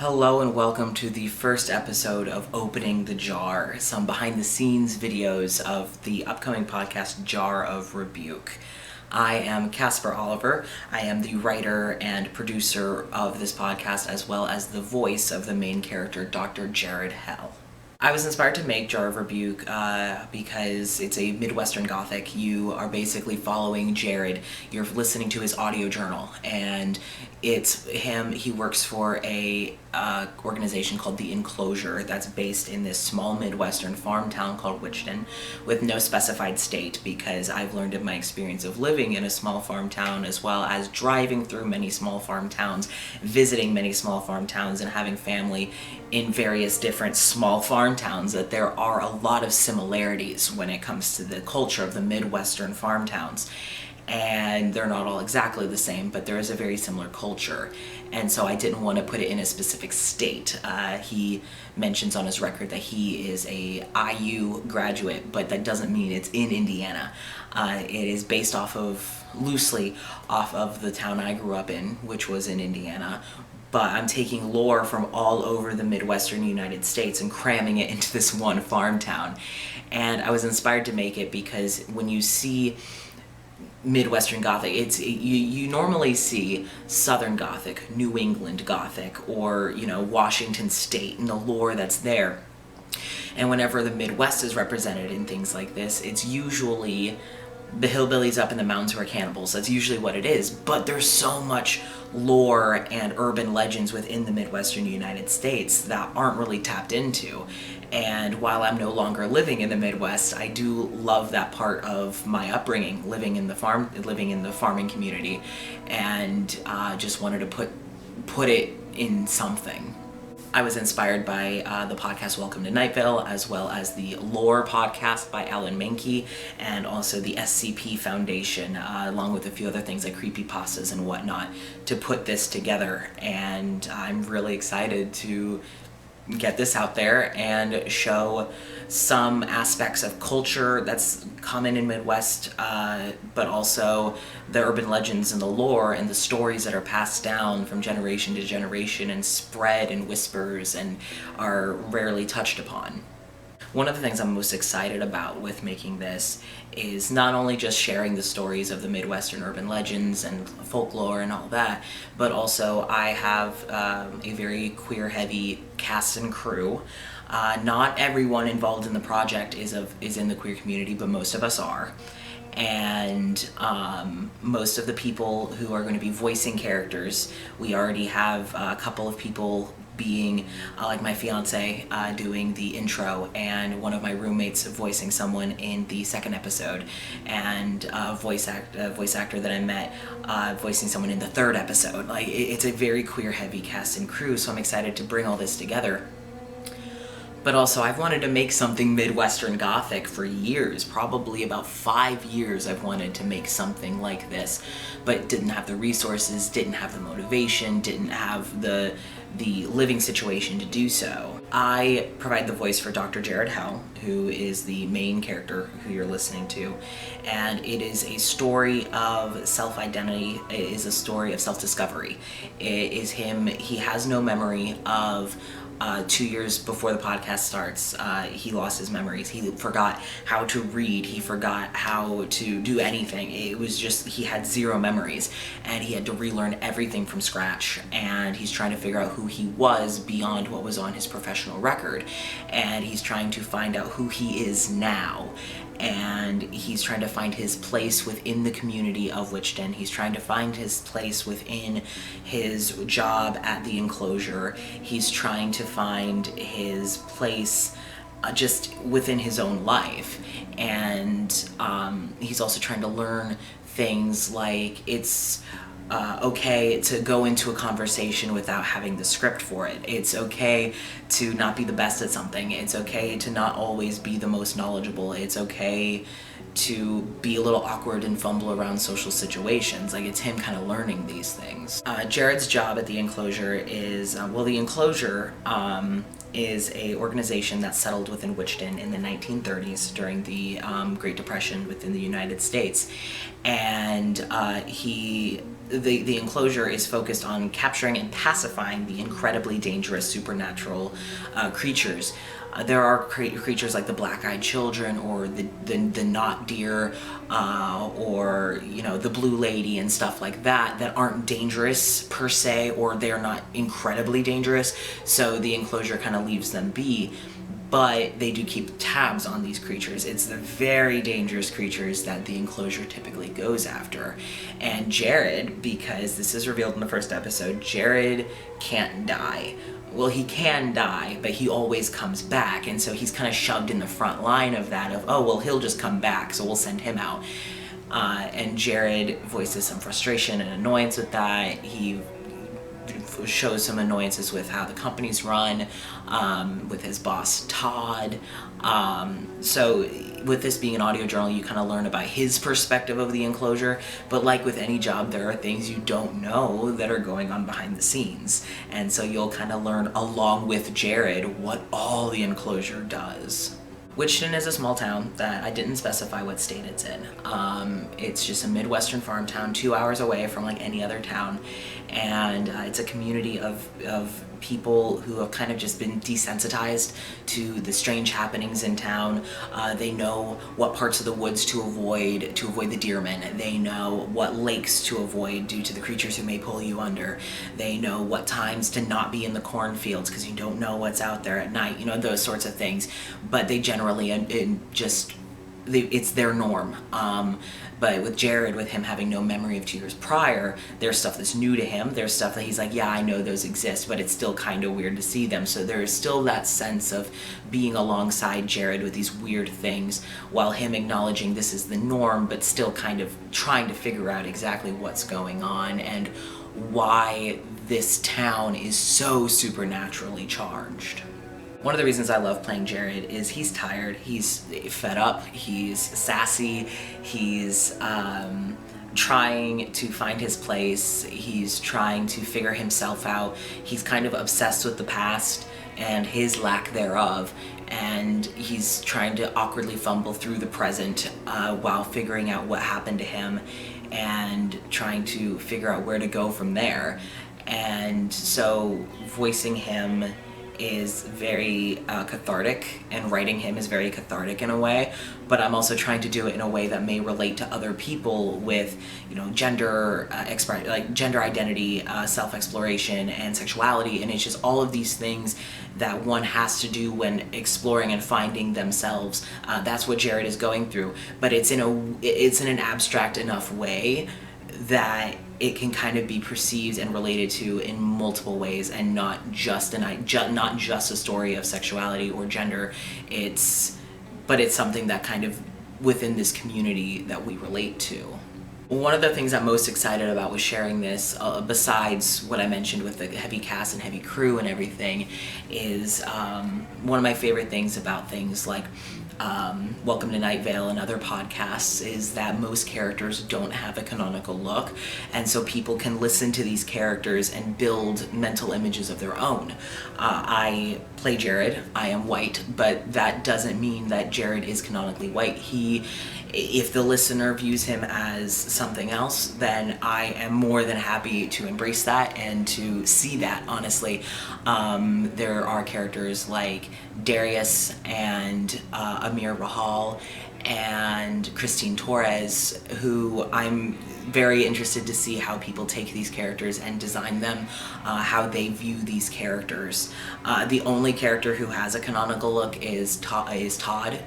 Hello and welcome to the first episode of Opening the Jar, some behind the scenes videos of the upcoming podcast Jar of Rebuke. I am Casper Oliver. I am the writer and producer of this podcast as well as the voice of the main character, Dr. Jared Hell. I was inspired to make Jar of Rebuke because it's a Midwestern Gothic. You are basically following Jared. You're listening to his audio journal, and it's him. He works for a organization called The Enclosure that's based in this small Midwestern farm town called Wichton, with no specified state, because I've learned in my experience of living in a small farm town as well as driving through many small farm towns, visiting many small farm towns, and having family in various different small farm towns, that there are a lot of similarities when it comes to the culture of the Midwestern farm towns. And they're not all exactly the same, but there is a very similar culture. And so I didn't want to put it in a specific state. He mentions on his record that he is a IU graduate, but that doesn't mean it's in Indiana. It is based loosely off of the town I grew up in, which was in Indiana. But I'm taking lore from all over the Midwestern United States and cramming it into this one farm town. And I was inspired to make it because when you see Midwestern Gothic, you normally see Southern Gothic, New England Gothic, or Washington State and the lore that's there. And whenever the Midwest is represented in things like this, it's usually the hillbillies up in the mountains who are cannibals. That's usually what it is. But there's so much lore and urban legends within the Midwestern United States that aren't really tapped into. And while I'm no longer living in the Midwest, I do love that part of my upbringing, living in the farming community, and just wanted to put it in something. I was inspired by the podcast Welcome to Night Vale, as well as the Lore podcast by Alan Menke, and also the SCP Foundation, along with a few other things like creepypastas and whatnot, to put this together. And I'm really excited to get this out there and show some aspects of culture that's common in Midwest, but also the urban legends and the lore and the stories that are passed down from generation to generation and spread in whispers and are rarely touched upon. One of the things I'm most excited about with making this is not only just sharing the stories of the Midwestern urban legends and folklore and all that, but also I have a very queer-heavy cast and crew. Not everyone involved in the project is in the queer community, but most of us are. And most of the people who are going to be voicing characters, we already have a couple of people being like my fiance doing the intro, and one of my roommates voicing someone in the second episode, and a voice actor that I met voicing someone in the third episode. Like, it's a very queer heavy cast and crew, so I'm excited to bring all this together. But also, I've wanted to make something Midwestern Gothic for years, probably about 5 years I've wanted to make something like this, but didn't have the resources, didn't have the motivation, didn't have the living situation to do so. I provide the voice for Dr. Jared Hell, who is the main character who you're listening to, and it is a story of self-identity, it is a story of self-discovery. It is him, he has no memory of 2 years before the podcast starts. He lost his memories. He forgot how to read. He forgot how to do anything. It was just, he had zero memories, and he had to relearn everything from scratch. And he's trying to figure out who he was beyond what was on his professional record. And he's trying to find out who he is now. And he's trying to find his place within the community of Wichton. He's trying to find his place within his job at the Enclosure. He's trying to find his place just within his own life. And he's also trying to learn things like it's okay to go into a conversation without having the script for it. It's okay to not be the best at something. It's okay to not always be the most knowledgeable. It's okay to be a little awkward and fumble around social situations. Like, it's him kind of learning these things. Jared's job at the Enclosure is, the Enclosure is a organization that settled within Wichton in the 1930s during the Great Depression within the United States. And he the enclosure is focused on capturing and pacifying the incredibly dangerous supernatural creatures. There are creatures like the black-eyed children, or the knot deer, or the blue lady and stuff like that, that aren't dangerous per se, or they're not incredibly dangerous, so the enclosure kind of leaves them be. But they do keep tabs on these creatures. It's the very dangerous creatures that the enclosure typically goes after. And Jared, because this is revealed in the first episode, Jared can't die. Well, he can die, but he always comes back, and so he's kind of shoved in the front line of that, of, oh, well, he'll just come back, so we'll send him out. And Jared voices some frustration and annoyance with that. He shows some annoyances with how the company's run, with his boss Todd. So with this being an audio journal, you kind of learn about his perspective of the enclosure, but like with any job, there are things you don't know that are going on behind the scenes, and so you'll kind of learn along with Jared what all the enclosure does. Wichita is a small town that I didn't specify what state it's in. It's just a Midwestern farm town, 2 hours away from like any other town, and it's a community of people who have kind of just been desensitized to the strange happenings in town. They know what parts of the woods to avoid the deermen. They know what lakes to avoid due to the creatures who may pull you under. They know what times to not be in the cornfields because you don't know what's out there at night, those sorts of things. But they generally it's their norm. But with Jared, with him having no memory of 2 years prior, there's stuff that's new to him. There's stuff that he's like, yeah, I know those exist, but it's still kind of weird to see them. So there is still that sense of being alongside Jared with these weird things, while him acknowledging this is the norm, but still kind of trying to figure out exactly what's going on and why this town is so supernaturally charged. One of the reasons I love playing Jared is he's tired, he's fed up, he's sassy, he's trying to find his place, he's trying to figure himself out, he's kind of obsessed with the past and his lack thereof, and he's trying to awkwardly fumble through the present while figuring out what happened to him and trying to figure out where to go from there. And so voicing him is very cathartic, and writing him is very cathartic in a way, but I'm also trying to do it in a way that may relate to other people with, gender gender identity, self-exploration, and sexuality, and it's just all of these things that one has to do when exploring and finding themselves. That's what Jared is going through, but it's in an abstract enough way that it can kind of be perceived and related to in multiple ways, and not just a story of sexuality or gender. But it's something that kind of within this community that we relate to. One of the things I'm most excited about with sharing this, besides what I mentioned with the heavy cast and heavy crew and everything, is one of my favorite things about things like Welcome to Night Vale and other podcasts is that most characters don't have a canonical look, and so people can listen to these characters and build mental images of their own. I play Jared, I am white, but that doesn't mean that Jared is canonically white. If the listener views him as something else, then I am more than happy to embrace that and to see that, honestly. There are characters like Darius and Amir Rahal and Christine Torres, who I'm very interested to see how people take these characters and design them, how they view these characters. The only character who has a canonical look is Todd,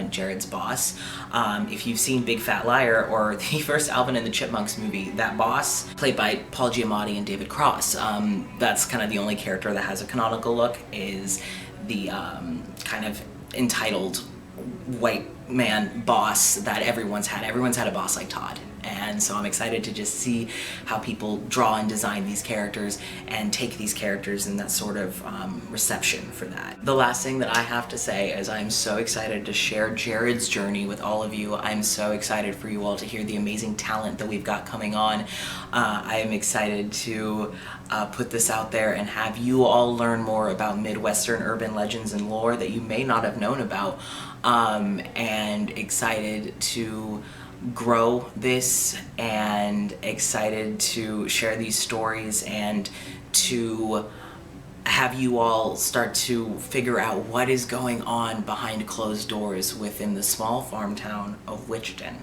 Jared's boss. If you've seen Big Fat Liar or the first Alvin and the Chipmunks movie, that boss, played by Paul Giamatti and David Cross, that's kind of the only character that has a canonical look, is the kind of entitled white man boss that everyone's had. Everyone's had a boss like Todd. And so I'm excited to just see how people draw and design these characters and take these characters in that sort of reception for that. The last thing that I have to say is I'm so excited to share Jared's journey with all of you. I'm so excited for you all to hear the amazing talent that we've got coming on. I am excited to put this out there and have you all learn more about Midwestern urban legends and lore that you may not have known about, and excited to grow this and excited to share these stories and to have you all start to figure out what is going on behind closed doors within the small farm town of Wichita.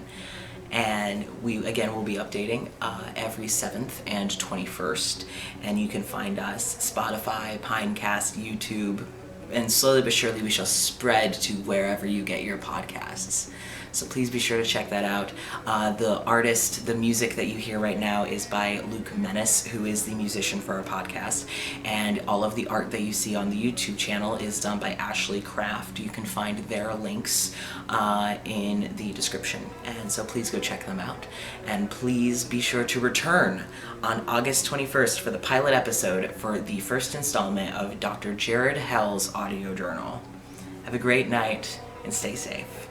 And we, again, will be updating every 7th and 21st. And you can find us Spotify, Pinecast, YouTube, and slowly but surely we shall spread to wherever you get your podcasts. So please be sure to check that out. The artist, the music that you hear right now is by TheMenniss, who is the musician for our podcast. And all of the art that you see on the YouTube channel is done by Ashlee Craft. You can find their links in the description. And so please go check them out. And please be sure to return on August 21st for the pilot episode for the first installment of Dr. Jared Hell's audio journal. Have a great night and stay safe.